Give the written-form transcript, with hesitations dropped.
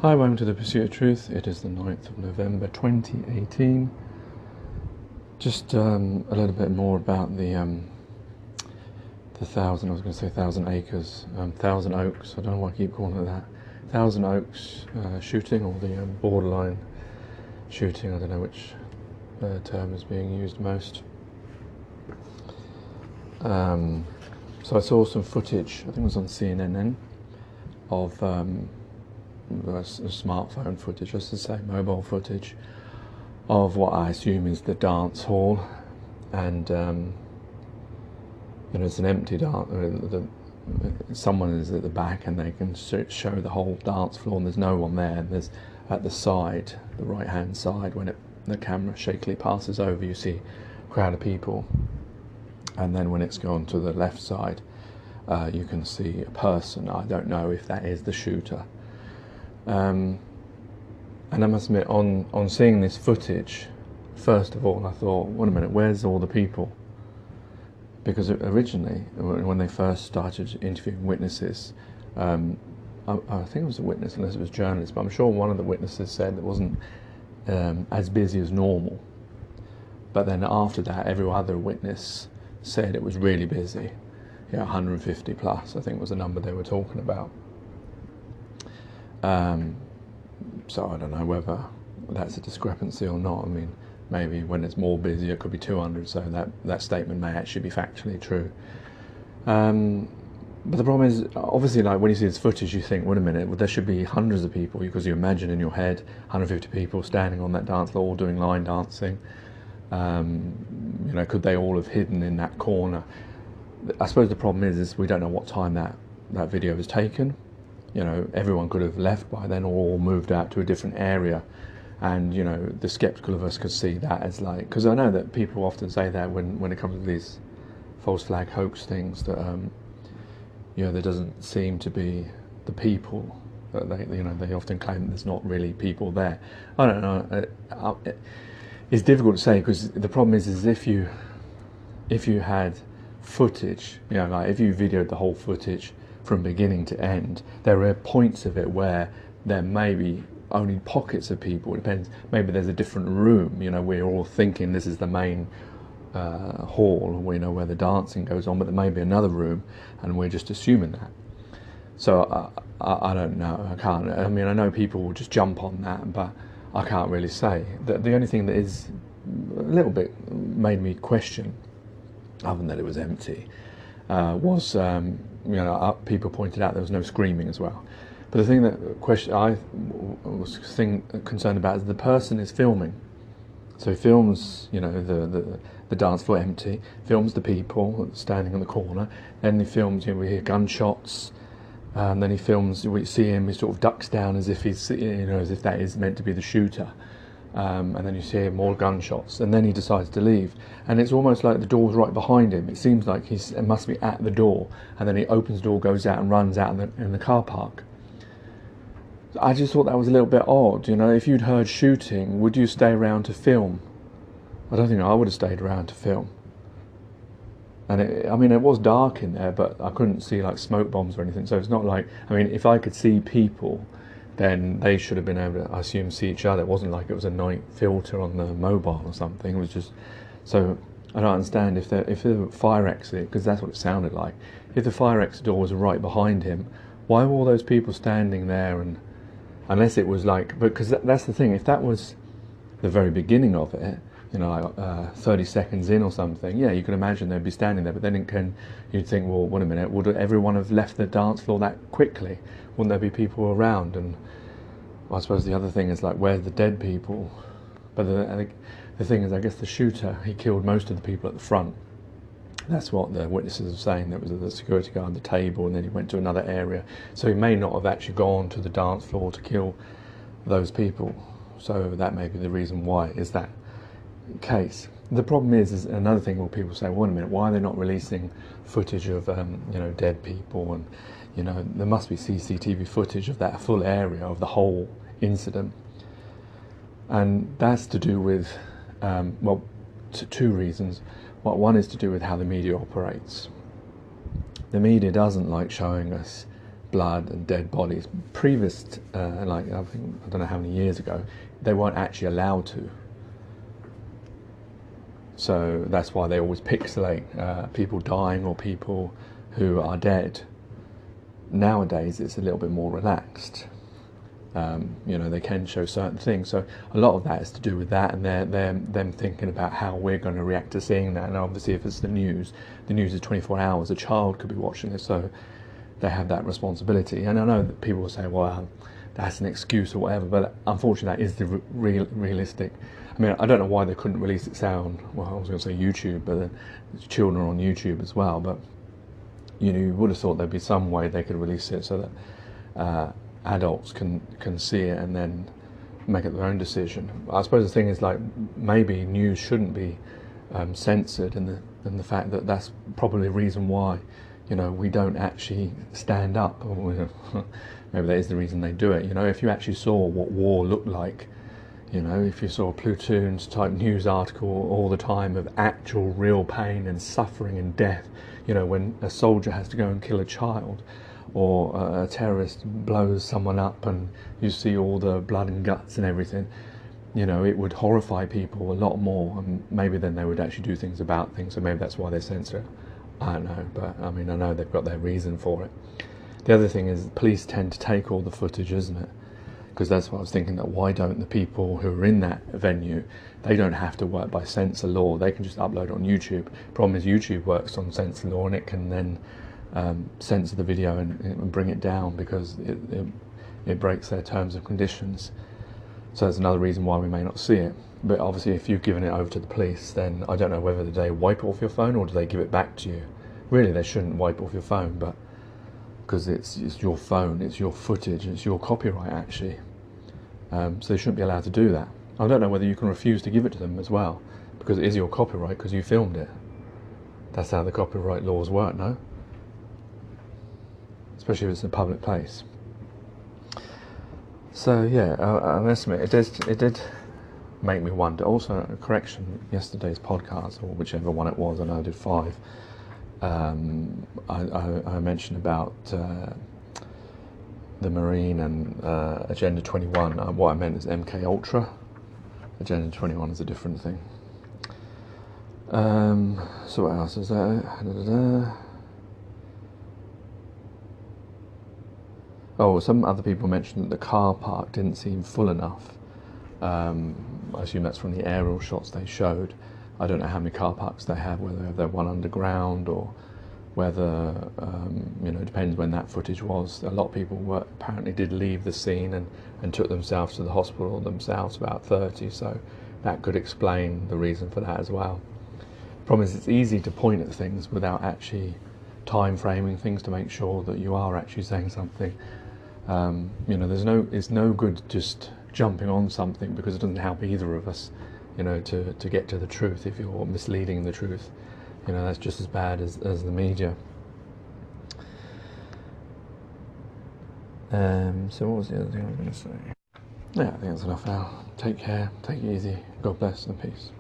Hi, welcome to The Pursuit of Truth. It is the 9th of November 2018. Just a little bit more about the thousand, I was going to say Thousand Acres, Thousand Oaks, I don't know why I keep calling it that. Thousand Oaks shooting, or the borderline shooting, I don't know which term is being used most. So I saw some footage, I think it was on CNN, of smartphone footage, just to say mobile footage, of what I assume is the dance hall, and it's an empty dance. Someone is at the back, and they can show the whole dance floor, and there's no one there. And there's at the side, the right-hand side, when the camera shakily passes over, you see a crowd of people, and then when it's gone to the left side, you can see a person. I don't know if that is the shooter. And I must admit, on seeing this footage, first of all, I thought, wait a minute, where's all the people? Because originally, when they first started interviewing witnesses, I think it was a witness, unless it was a journalist, but I'm sure one of the witnesses said it wasn't as busy as normal. But then after that, every other witness said it was really busy. 150 plus, I think was the number they were talking about. So I don't know whether that's a discrepancy or not. I mean, maybe when it's more busy it could be 200, so that statement may actually be factually true. But the problem is, obviously, like when you see this footage, you think, wait a minute, well, there should be hundreds of people, because you imagine in your head 150 people standing on that dance floor all doing line dancing. Could they all have hidden in that corner? I suppose the problem is we don't know what time that video was taken. Everyone could have left by then, or all moved out to a different area, and the skeptical of us could see that as like, because I know that people often say that when it comes to these false flag hoax things, that there doesn't seem to be the people that they often claim that there's not really people there. I don't know. It's difficult to say, because the problem is if you had footage, like if you videoed the whole footage from beginning to end, there are points of it where there may be only pockets of people. It depends. Maybe there's a different room. We're all thinking this is the main hall, where the dancing goes on, but there may be another room, and we're just assuming that. So I don't know. I can't. I mean, I know people will just jump on that, but I can't really say. The only thing that is a little bit made me question, other than that it was empty, was people pointed out there was no screaming as well. But the thing that I was concerned about is the person is filming. So he films, the dance floor empty, films the people standing in the corner, then he films, we hear gunshots, and then he films, we see him, he sort of ducks down as if he's, as if that is meant to be the shooter. And then you see more gunshots, and then he decides to leave, and it's almost like the door's right behind him. It seems like it must be at the door, and then he opens the door, goes out, and runs out in the car park. I just thought that was a little bit odd. If you'd heard shooting, would you stay around to film? I don't think I would have stayed around to film. And it was dark in there, but I couldn't see like smoke bombs or anything, so it's not like, if I could see people, then they should have been able to, I assume, see each other. It wasn't like it was a night filter on the mobile or something. It was just, so I don't understand if the fire exit, because that's what it sounded like, if the fire exit door was right behind him, why were all those people standing there? And unless it was like, because that's the thing, if that was the very beginning of it, 30 seconds in or something, yeah, you can imagine they'd be standing there. But then you'd think, well, wait a minute, would everyone have left the dance floor that quickly? Wouldn't there be people around? And I suppose the other thing is, like, where's the dead people? But the thing is, I guess the shooter, he killed most of the people at the front. That's what the witnesses are saying. There was the security guard on the table, and then he went to another area. So he may not have actually gone to the dance floor to kill those people. So that may be the reason why is that case. The problem is another thing where people say, wait a minute, why are they not releasing footage of dead people? And there must be CCTV footage of that full area, of the whole incident. And that's to do with two reasons. One is to do with how the media operates. The media doesn't like showing us blood and dead bodies. Previous, like I don't know how many years ago, they weren't actually allowed to. So that's why they always pixelate people dying or people who are dead. Nowadays it's a little bit more relaxed. They can show certain things. So a lot of that is to do with that, and they're them thinking about how we're going to react to seeing that. And obviously, if it's the news is 24 hours. A child could be watching it, so they have that responsibility. And I know that people will say, "Well, that's an excuse" or whatever, but unfortunately, that is the realistic. I mean, I don't know why they couldn't release it on. Well, I was going to say YouTube, but then children are on YouTube as well. But you would have thought there'd be some way they could release it so that adults can see it and then make it their own decision. I suppose the thing is, like, maybe news shouldn't be censored, and the fact that that's probably the reason why we don't actually stand up. Maybe that is the reason they do it. If you actually saw what war looked like, if you saw Platoons type news article all the time of actual real pain and suffering and death, when a soldier has to go and kill a child, or a terrorist blows someone up and you see all the blood and guts and everything, it would horrify people a lot more, and maybe then they would actually do things about things. So maybe that's why they censor it. I don't know, but I mean, I know they've got their reason for it. The other thing is, police tend to take all the footage, isn't it? Because that's what I was thinking, that why don't the people who are in that venue, they don't have to work by censor law, they can just upload it on YouTube. Problem is, YouTube works on censor law, and it can then censor the video and bring it down because it breaks their terms and conditions. So that's another reason why we may not see it. But obviously, if you've given it over to the police, then I don't know whether they wipe it off your phone or do they give it back to you. Really, they shouldn't wipe off your phone, but because it's your phone, it's your footage, it's your copyright actually. So they shouldn't be allowed to do that. I don't know whether you can refuse to give it to them as well, because it is your copyright because you filmed it. That's how the copyright laws work, no? Especially if it's in a public place. So yeah, I must admit, it did make me wonder. Also, a correction, yesterday's podcast, or whichever one it was, I know I did 5. I mentioned about the Marine and Agenda 21. What I meant is MK Ultra. Agenda 21 is a different thing. So what else is there? Oh, some other people mentioned that the car park didn't seem full enough. I assume that's from the aerial shots they showed. I don't know how many car parks they have, whether they're one underground or whether, it depends when that footage was. A lot of people apparently did leave the scene and took themselves to the hospital themselves, about 30, so that could explain the reason for that as well. The problem is, it's easy to point at things without actually time framing things to make sure that you are actually saying something. It's no good just jumping on something, because it doesn't help either of us, to get to the truth. If you're misleading the truth, that's just as bad as the media. So what was the other thing I was going to say? Yeah, I think that's enough now. Take care, take it easy, God bless, and peace.